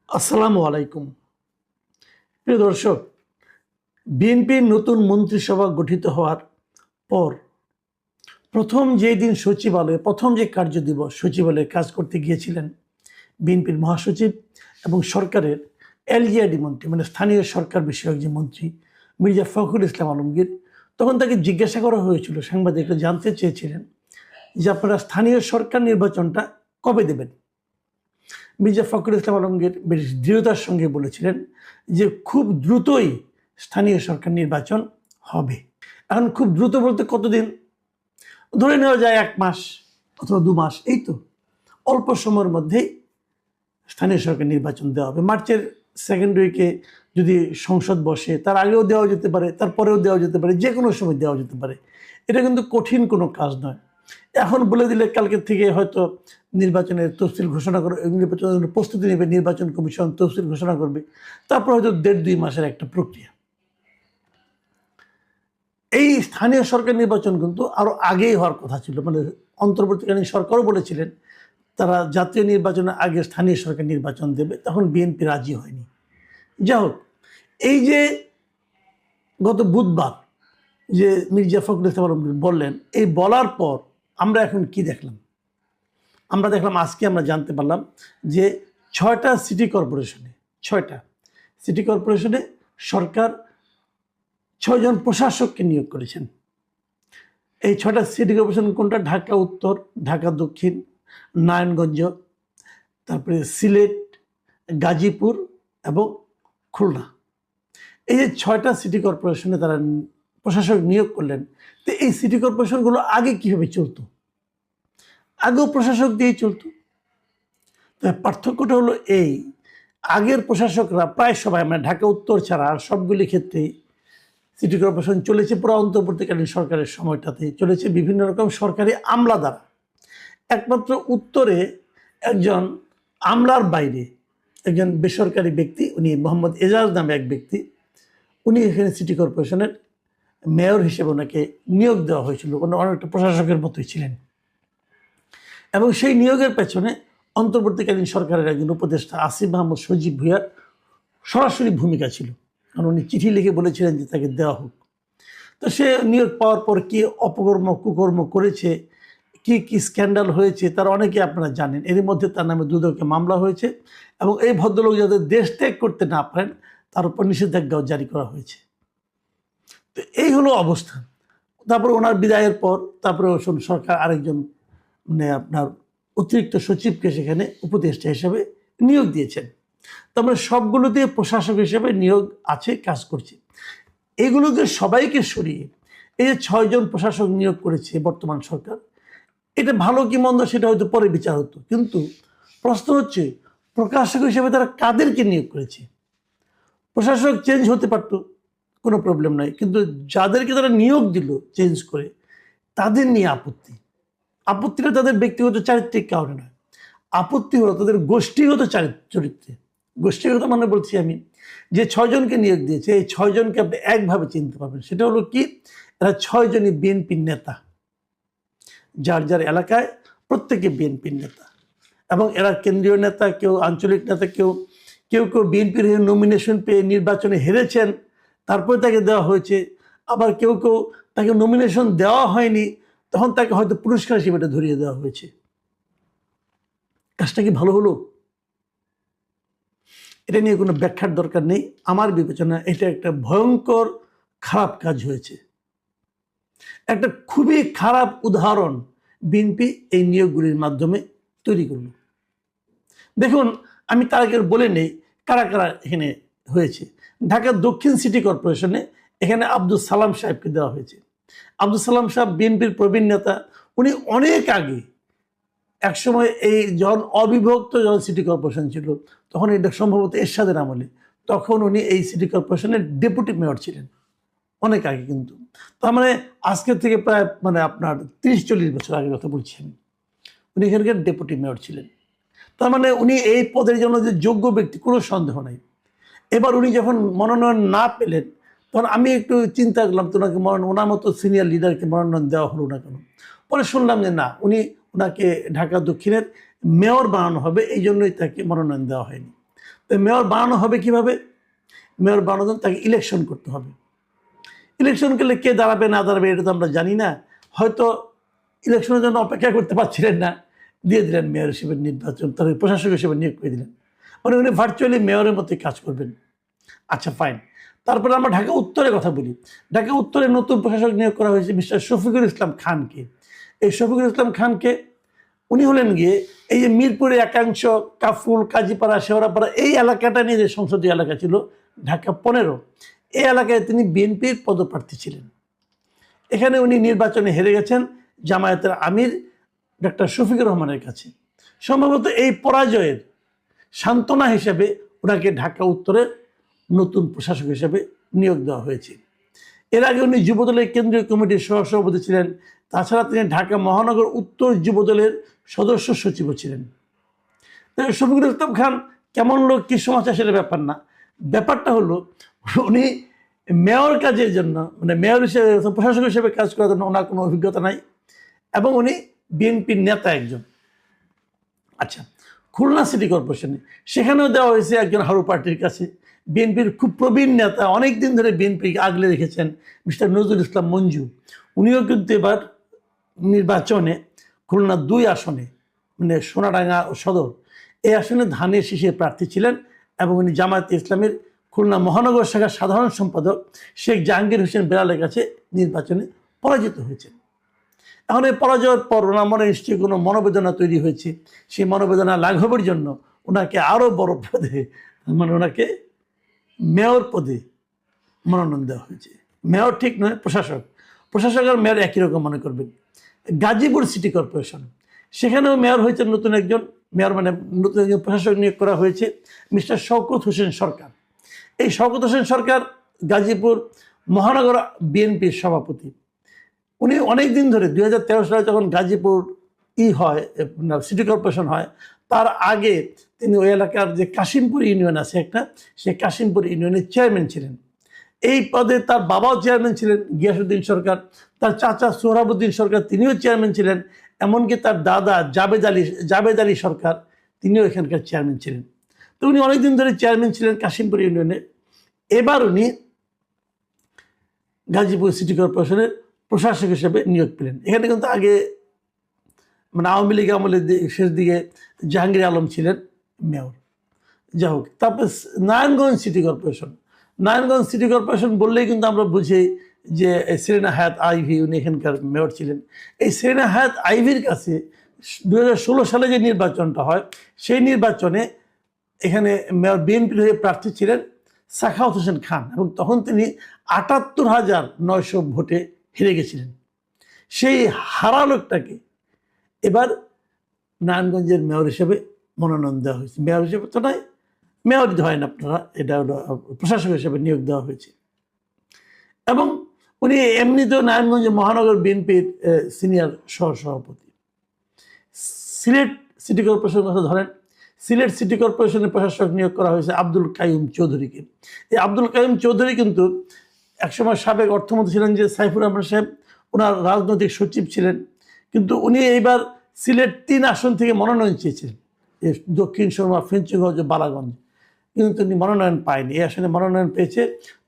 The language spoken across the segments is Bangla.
আসসালামু আলাইকুম। প্রিয় দর্শক, বিএনপির নতুন মন্ত্রিসভা গঠিত হওয়ার পর প্রথম যেই দিন সচিবালয়ে প্রথম যে কার্য দিবস সচিবালয়ে কাজ করতে গিয়েছিলেন বিএনপির মহাসচিব এবং সরকারের এলজিআইডি মন্ত্রী, মানে স্থানীয় সরকার বিষয়ক যে মন্ত্রী মির্জা ফখরুল ইসলাম আলমগীর, তখন তাকে জিজ্ঞাসা করা হয়েছিল, সাংবাদিকরা জানতে চেয়েছিলেন যে আপনারা স্থানীয় সরকার নির্বাচনটা কবে দেবেন। মির্জা ফখরুল ইসলাম আলমগীর বেশ দৃঢ়তার সঙ্গে বলেছিলেন যে খুব দ্রুতই স্থানীয় সরকার নির্বাচন হবে। এখন খুব দ্রুত বলতে কতদিন? ধরে নেওয়া যায় 1 মাস অথবা 2 মাস, এই তো অল্প সময়ের মধ্যেই স্থানীয় সরকার নির্বাচন দেওয়া হবে। মার্চের সেকেন্ড উইকে যদি সংসদ বসে, তার আগেও দেওয়া যেতে পারে, তারপরেও দেওয়া যেতে পারে, যে কোনো সময় দেওয়া যেতে পারে। এটা কিন্তু কঠিন কোনো কাজ নয়। এখন বলে দিলে কালকের থেকে হয়তো নির্বাচনের তফসিল ঘোষণা করে, নির্বাচনের প্রস্তুতি নেবে, নির্বাচন কমিশন তফসিল ঘোষণা করবে, তারপর হয়তো 1.5-2 মাসের একটা প্রক্রিয়া। এই স্থানীয় সরকার নির্বাচন কিন্তু আরও আগেই হওয়ার কথা ছিল। মানে অন্তর্বর্তীকালীন সরকারও বলেছিলেন তারা জাতীয় নির্বাচনের আগে স্থানীয় সরকার নির্বাচন দেবে, তখন বিএনপি রাজি হয়নি। যাই হোক, এই যে গত বুধবার যে মির্জা ফখরুল ইসলাম আলমগীর বললেন, এই বলার পর আমরা এখন কি দেখলাম? আমরা দেখলাম, আজকে আমরা জানতে পারলাম যে 6টা সিটি কর্পোরেশনে সরকার 6 জন প্রশাসককে নিয়োগ করেছেন। এই 6টা সিটি কর্পোরেশন কোনটা? ঢাকা উত্তর, ঢাকা দক্ষিণ, নারায়ণগঞ্জ, তারপরে সিলেট, গাজীপুর এবং খুলনা। এই যে 6টা সিটি কর্পোরেশনে তারা প্রশাসক নিয়োগ করলেন। তো এই সিটি কর্পোরেশনগুলো আগে কীভাবে চলতো? আগেও প্রশাসক দিয়েই চলতো। তাই পার্থক্যটা হলো এই, আগের প্রশাসকরা প্রায় সবাই, মানে ঢাকা উত্তর ছাড়া আর সবগুলি ক্ষেত্রেই সিটি কর্পোরেশন চলেছে পুরো অন্তর্বর্তীকালীন সরকারের সময়টাতে চলেছে বিভিন্ন রকম সরকারি আমলা দ্বারা। একমাত্র উত্তরে একজন আমলার বাইরে একজন বেসরকারি ব্যক্তি, উনি মোহাম্মদ এজাজ নামে এক ব্যক্তি, উনি এখানে সিটি কর্পোরেশনের মেয়র হিসেবে ওনাকে নিয়োগ দেওয়া হয়েছিল। অনেকটা প্রশাসকের মতোই ছিলেন এবং সেই নিয়োগের পেছনে অন্তর্বর্তীকালীন সরকারের একজন উপদেষ্টা আসিফ মাহমুদ সজীব ভুঁইয়ার সরাসরি ভূমিকা ছিল, কারণ উনি চিঠি লিখে বলেছিলেন যে তাকে দেওয়া হোক। তো সে নিয়োগ পাওয়ার পর কী অপকর্ম কুকর্ম করেছে, কি কি স্ক্যান্ডাল হয়েছে, তার অনেকে আপনারা জানেন। এর মধ্যে তার নামে দুদকে মামলা হয়েছে এবং এই ভদ্রলোক যাতে দেশ ত্যাগ করতে না পারেন তার উপর নিষেধাজ্ঞাও জারি করা হয়েছে। তো এই হলো অবস্থা। তারপরে ওনার বিদায়ের পর তারপরে সরকার আরেকজন, মানে আপনার অতিরিক্ত সচিবকে সেখানে উপদেষ্টা হিসেবে নিয়োগ দিয়েছেন। তারপরে সবগুলোতে প্রশাসক হিসেবে নিয়োগ আছে, কাজ করছে। এগুলোকে সবাইকে সরিয়ে এই যে 6 জন প্রশাসক নিয়োগ করেছে বর্তমান সরকার, এটা ভালো কি মন্দ সেটা হয়তো পরে বিচার হতো, কিন্তু প্রশ্ন হচ্ছে প্রকাশক হিসেবে তারা কাদেরকে নিয়োগ করেছে? প্রশাসক চেঞ্জ হতে পারতো, কোনো প্রবলেম নাই, কিন্তু যাদেরকে তারা নিয়োগ দিল চেঞ্জ করে, তাদের নিয়ে আপত্তিটা তাদের ব্যক্তিগত চারিত্রিক কারণে নয়, আপত্তি হলো তাদের গোষ্ঠীগত চরিত্রে। গোষ্ঠীগত মানে বলছি আমি, যে 6 জনকে নিয়োগ দিয়েছে, এই 6 জনকে আপনি একভাবে চিনতে পারবেন। সেটা হলো কি, এরা 6 জনই বিএনপির নেতা, যার যার এলাকায় প্রত্যেকে বিএনপির নেতা, এবং এরা কেন্দ্রীয় নেতা, কেউ আঞ্চলিক নেতা, কেউ কেউ কেউ বিএনপির নমিনেশন পেয়ে নির্বাচনে হেরেছেন, তারপরে তাকে দেওয়া হয়েছে। আবার কেউ কেউ তাকে নমিনেশন দেওয়া হয়নি, তখন তাকে হয়তো পুরস্কার হিসেবে এটা ধরিয়ে দেওয়া হয়েছে। কাজটা কি ভালো হলো? এটা নিয়ে কোনো ব্যাখ্যার দরকার নেই। আমার বিবেচনা এটা একটা ভয়ঙ্কর খারাপ কাজ হয়েছে। একটা খুবই খারাপ উদাহরণ বিএনপি এই নিয়োগগুলির মাধ্যমে তৈরি করল। দেখুন, আমি তার আগে বলে নেই কারা কারা এখানে হয়েছে। ঢাকা দক্ষিণ সিটি কর্পোরেশনে এখানে আব্দুল সালাম সাহেবকে দেওয়া হয়েছে। আব্দুল সালাম সাহেব বিএনপির প্রবীণ নেতা। উনি অনেক আগে, একসময় এই যখন অবিভক্ত যখন সিটি কর্পোরেশন ছিল, তখন এটা সম্ভবত এরশাদের আমলে, তখন উনি এই সিটি কর্পোরেশনের ডেপুটি মেয়র ছিলেন, অনেক আগে। কিন্তু তার মানে আজকের থেকে প্রায় আপনার 30-40 বছর আগের কথা বলছি আমি। উনি এখানকার ডেপুটি মেয়র ছিলেন। তার মানে উনি এই পদের জন্য যে যোগ্য ব্যক্তি, কোনো সন্দেহ নাই। এবার উনি যখন মনোনয়ন না পেলেন, তখন আমি একটু চিন্তা করলাম, তো ওনার মতো সিনিয়র লিডারকে মনোনয়ন দেওয়া হলো না কেন? পরে শুনলাম যে না, ওনাকে ঢাকা দক্ষিণের মেয়র বানানো হবে, এই জন্যই তাকে মনোনয়ন দেওয়া হয়নি। তো মেয়র বানানো হবে কিভাবে? মেয়র বানানোর জন্য তাকে ইলেকশন করতে হবে। ইলেকশন করলে কে দাঁড়াবে না দাঁড়াবে এটা তো আমরা জানি না। হয়তো ইলেকশনের জন্য অপেক্ষা করতে পারছিলেন না, দিয়ে দিলেন মেয়র হিসেবে নির্বাচন, তার প্রশাসক হিসেবে নিয়োগ করে দিলেন। মানে উনি ভার্চুয়ালি মেয়রের মতোই কাজ করবেন। আচ্ছা ফাইন। তারপরে আমরা ঢাকা উত্তরের কথা বলি। ঢাকা উত্তরে নতুন প্রশাসক নিয়োগ করা হয়েছে মিস্টার শফিকুল ইসলাম খানকে। এই শফিকুল ইসলাম খানকে উনি হলেন গিয়ে এই যে মিরপুরের একাংশ কাফুল, কাজীপাড়া, শেওড়াপাড়া এই এলাকাটা নিয়ে যে সংসদীয় এলাকা ছিল ঢাকা 15, এই এলাকায় তিনি বিএনপির পদপ্রার্থী ছিলেন। এখানে উনি নির্বাচনে হেরে গেছেন জামায়াতের আমির ডক্টর শফিকুর রহমানের কাছে। সম্ভবত এই পরাজয়ের সান্ত্বনা হিসেবে ওনাকে ঢাকা উত্তরের নতুন প্রশাসক হিসেবে নিয়োগ দেওয়া হয়েছে। এর আগে উনি যুবদলের কেন্দ্রীয় কমিটির সহসভাপতি ছিলেন। তাছাড়া তিনি ঢাকা মহানগর উত্তর যুবদলের সদস্য সচিবও ছিলেন। শফিকুল ইসলাম খান কেমন লোক কি সমাচার সেটা ব্যাপার না, ব্যাপারটা হলো উনি মেয়র কাজের জন্য মানে মেয়র হিসেবে প্রশাসক হিসেবে কাজ করার জন্য ওনার কোনো অভিজ্ঞতা নাই এবং উনি বিএনপির নেতা একজন। আচ্ছা, খুলনা সিটি কর্পোরেশনে সেখানেও দেওয়া হয়েছে একজন হারু পার্টির কাছে, বিএনপির খুব প্রবীণ নেতা, অনেক দিন ধরে বিএনপি আগলে রেখেছেন মিস্টার নজরুল ইসলাম মঞ্জু। উনিও কিন্তু এবার নির্বাচনে খুলনা 2 আসনে মানে সোনাডাঙ্গা ও সদর এই আসনে ধানের শীষের প্রার্থী ছিলেন এবং উনি জামায়াতে ইসলামের খুলনা মহানগর শাখার সাধারণ সম্পাদক শেখ জাহাঙ্গীর হোসেন বেলালের কাছে নির্বাচনে পরাজিত হয়েছেন। এখন এই পরাজয়ের পর ওনার মনে নিশ্চয়ই কোনো মনোবেদনা তৈরি হয়েছে। সেই মনোবেদনা লাঘবের জন্য ওনাকে আরও বড় পদে মানে ওনাকে মেয়র পদে মনোনয়ন দেওয়া হয়েছে। মেয়র ঠিক নয়, প্রশাসক। প্রশাসক আর মেয়র একই রকম মনে করবেন। গাজীপুর সিটি কর্পোরেশন সেখানেও মেয়র হয়েছে নতুন একজন মেয়র মানে নতুন একজন প্রশাসক নিয়োগ করা হয়েছে মিস্টার শওকত হোসেন সরকার। এই শওকত হোসেন সরকার গাজীপুর মহানগর বিএনপির সভাপতি। উনি অনেক দিন ধরে 2013 সালে যখন গাজীপুর হয় সিটি কর্পোরেশন হয় তার আগে তিনি ওই এলাকার যে কাশিমপুর ইউনিয়ন আছে একটা, সেই কাশিমপুর ইউনিয়নের চেয়ারম্যান ছিলেন। এই পদে তার বাবাও চেয়ারম্যান ছিলেন গিয়াসউদ্দিন সরকার, তার চাচা সোহরাবুদ্দিন সরকার তিনিও চেয়ারম্যান ছিলেন, এমনকি তার দাদা জাবেদ আলী সরকার তিনিও এখানকার চেয়ারম্যান ছিলেন। তো উনি অনেকদিন ধরে চেয়ারম্যান ছিলেন কাশিমপুর ইউনিয়নে। এবার উনি গাজীপুর সিটি কর্পোরেশনের প্রশাসক হিসেবে নিয়োগ পেলেন। এখানে কিন্তু আগে মানে আওয়ামী লীগ আমলের শেষ দিকে জাহাঙ্গীর আলম ছিলেন মেয়র। যাই হোক, তারপর Narayanganj city corporation. Narayanganj city corporation বললেই কিন্তু আমরা বুঝি যে সেরেনা হায়াত আইভি উনি এখানকার মেয়র ছিলেন। এই সেরেনা হায়াত আইভির কাছে 2016 সালে যে নির্বাচনটা হয় সেই নির্বাচনে এখানে মেয়র বিএনপির হয়ে প্রার্থী ছিলেন সাখাওয়াত হোসেন খান এবং তখন তিনি 78,900 ভোটে হেরে গেছিলেন। সেই হারা লোকটাকে এবার নারায়ণগঞ্জের মেয়র হিসেবে মনোনয়ন দেওয়া হয়েছে। মেয়র হিসেবে তো নয়, মেয়র হয় না আপনারা, এটা হলো প্রশাসক হিসেবে নিয়োগ দেওয়া হয়েছে। এবং উনি এমনিতেও নারায়ণগঞ্জ মহানগর বিএনপির সিনিয়র সহসভাপতি। সিলেট সিটি কর্পোরেশনের কথা ধরেন, সিলেট সিটি কর্পোরেশনের প্রশাসক নিয়োগ করা হয়েছে আব্দুল কাইয়ুম চৌধুরীকে। এই আব্দুল কাইয়ুম চৌধুরী কিন্তু একসময় সাবেক অর্থমন্ত্রী ছিলেন যে সাইফুর রহমান সাহেব, ওনার রাজনৈতিক সচিব ছিলেন। কিন্তু উনি এইবার সিলেট 3 আসন থেকে মনোনয়ন চেয়েছিলেন, দক্ষিণ সুরমা, ফেঞ্চুগঞ্জ, বালাগঞ্জ, কিন্তু তিনি মনোনয়ন পায়নি। এই আসনে মনোনয়ন পেয়েছে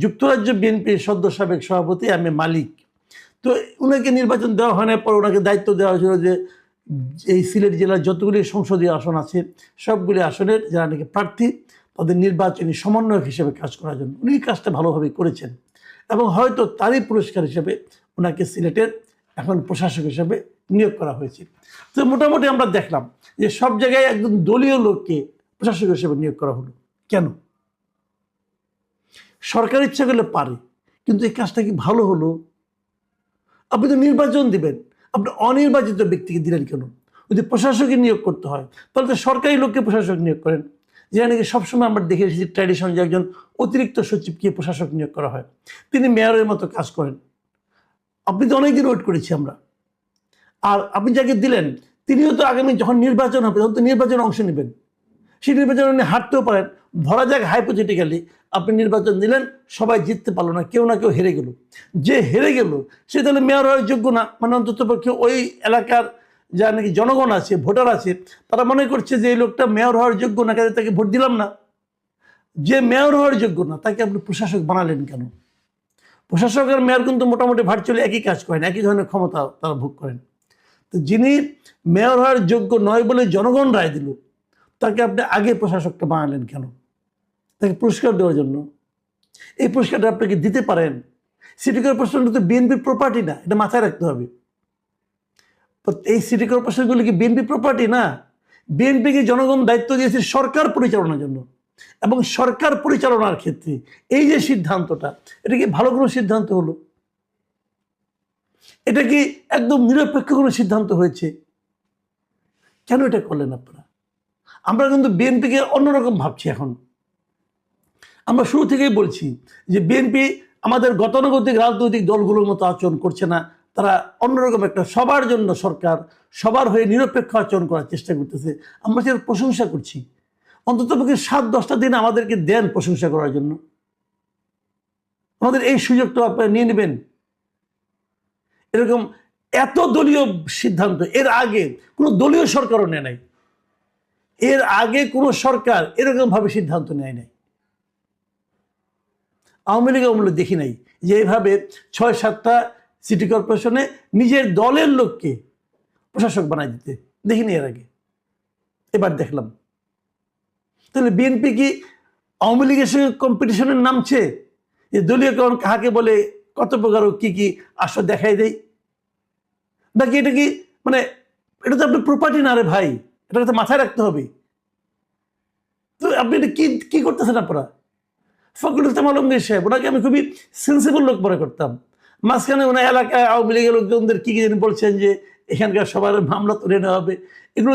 যুক্তরাজ্য বিএনপির সদ্য সাবেক সভাপতি এম এ মালিক। তো ওনাকে নির্বাচন দেওয়া হয় না, পর ওনাকে দায়িত্ব দেওয়া হয়েছিল যে এই সিলেট জেলার যতগুলি সংসদীয় আসন আছে সবগুলি আসনের যারা নাকি প্রার্থী তাদের নির্বাচনী সমন্বয়ক হিসেবে কাজ করার জন্য। উনি কাজটা ভালোভাবে করেছেন এবং হয়তো তারই পুরস্কার হিসেবে ওনাকে সিলেটের এখন প্রশাসক হিসেবে নিয়োগ করা হয়েছে। তো মোটামুটি আমরা দেখলাম যে সব জায়গায় একজন দলীয় লোককে প্রশাসক হিসেবে নিয়োগ করা হলো। কেন? সরকার ইচ্ছা করলে পারে, কিন্তু এই কাজটা কি ভালো হলো? আপনি তো নির্বাচন দিবেন, আপনি অনির্বাচিত ব্যক্তিকে দিলেন কেন? যদি প্রশাসকে নিয়োগ করতে হয় তাহলে তো সরকারি লোককে প্রশাসক নিয়োগ করেন। যেখানে নাকি সবসময় আমরা দেখে এসেছি ট্র্যাডিশন যে একজন অতিরিক্ত সচিবকে প্রশাসক নিয়োগ করা হয়, তিনি মেয়রের মতো কাজ করেন। আপনি তো অনেকদিন ওয়েট করেছি আমরা। আর আপনি যাকে দিলেন তিনিও তো আগামী যখন নির্বাচন হবে তখন তো নির্বাচনে অংশ নেবেন, সেই নির্বাচনে উনি হারতেও পারেন। ধরা যাক হাইপোথেটিক্যালি আপনি নির্বাচন দিলেন, সবাই জিততে পারলো না, কেউ না কেউ হেরে গেল। যে হেরে গেল সে তাহলে মেয়র হওয়ার যোগ্য না, মানে অন্তত পক্ষে ওই এলাকার যা নাকি জনগণ আছে, ভোটার আছে, তারা মনে করছে যে এই লোকটা মেয়র হওয়ার যোগ্য না, কাজে তাকে ভোট দিলাম না। যে মেয়র হওয়ার যোগ্য না তাকে আপনি প্রশাসক বানালেন কেন? প্রশাসক আর মেয়র কিন্তু মোটামুটি ভার্চুয়ালি একই কাজ করেন, একই ধরনের ক্ষমতা তারা ভোগ করেন। তো যিনি মেয়র হওয়ার যোগ্য নয় বলে জনগণ রায় দিল, তাকে আপনি আগে প্রশাসকটা বানালেন কেন? তাকে পুরস্কার দেওয়ার জন্য। এই পুরস্কারটা আপনাকে দিতে পারেন। সিটি কর্পোরেশনটা তো বিএনপির প্রপার্টি না, এটা মাথায় রাখতে হবে। এই সিটি কর্পোরেশনগুলি কি বিএনপি প্রপার্টি না? বিএনপিকে জনগণ দায়িত্ব দিয়েছে সরকার পরিচালনার জন্য, এবং সরকার পরিচালনার ক্ষেত্রে এই যে সিদ্ধান্তটা, এটা কি ভালো কোনো সিদ্ধান্ত হলো? এটা কি একদম নিরপেক্ষ কোনো সিদ্ধান্ত হয়েছে? কেন এটা করলেন আপনারা? আমরা কিন্তু বিএনপিকে অন্যরকম ভাবছি এখন। আমরা শুরু থেকেই বলছি যে বিএনপি আমাদের গতানুগতিক রাজনৈতিক দলগুলোর মতো আচরণ করছে না। তারা অন্যরকম একটা সবার জন্য সরকার, সবার হয়ে নিরপেক্ষ আচরণ করার চেষ্টা করতেছে। আমরা সেটা প্রশংসা করছি। অন্তত পক্ষে 7-10টা দিন আমাদেরকে দেন প্রশংসা করার জন্য। আমাদের এই সুযোগটা আপনারা নিয়ে নেবেন। এরকম এত দলীয় সিদ্ধান্ত এর আগে কোনো দলীয় সরকারও নেয় নাই। এর আগে কোনো সরকার এরকমভাবে সিদ্ধান্ত নেয় নাই। আওয়ামী লীগ আমলে দেখি নাই যে এইভাবে 6-7টা সিটি কর্পোরেশনে নিজের দলের লোককে প্রশাসক বানাই দিতে দেখিনি এর আগে। এবার দেখলাম। তাহলে বিএনপি কি আওয়ামী লীগের সঙ্গে কম্পিটিশনের নামছে? যে দলীয়করণ কাহাকে বলে, কত প্রকার কি কি আসর দেখাই দেয়? নাকি এটা কি মানে এটা তো আপনার প্রপার্টি না রে ভাই, এটা তো মাথায় রাখতে হবে। তো আপনি এটা কি কি করতেছেন আপনারা? ফখরুল ইসলাম আলমগীর সাহেব, ওনাকে আমি খুবই সেন্সিবল লোক মনে করতাম। মাঝখানে ওনার এলাকায় আওয়ামী লীগের লোকজনদের কি কি বলছেন যে এখানকার সবার মামলা তুলে নেওয়া হবে, এগুলো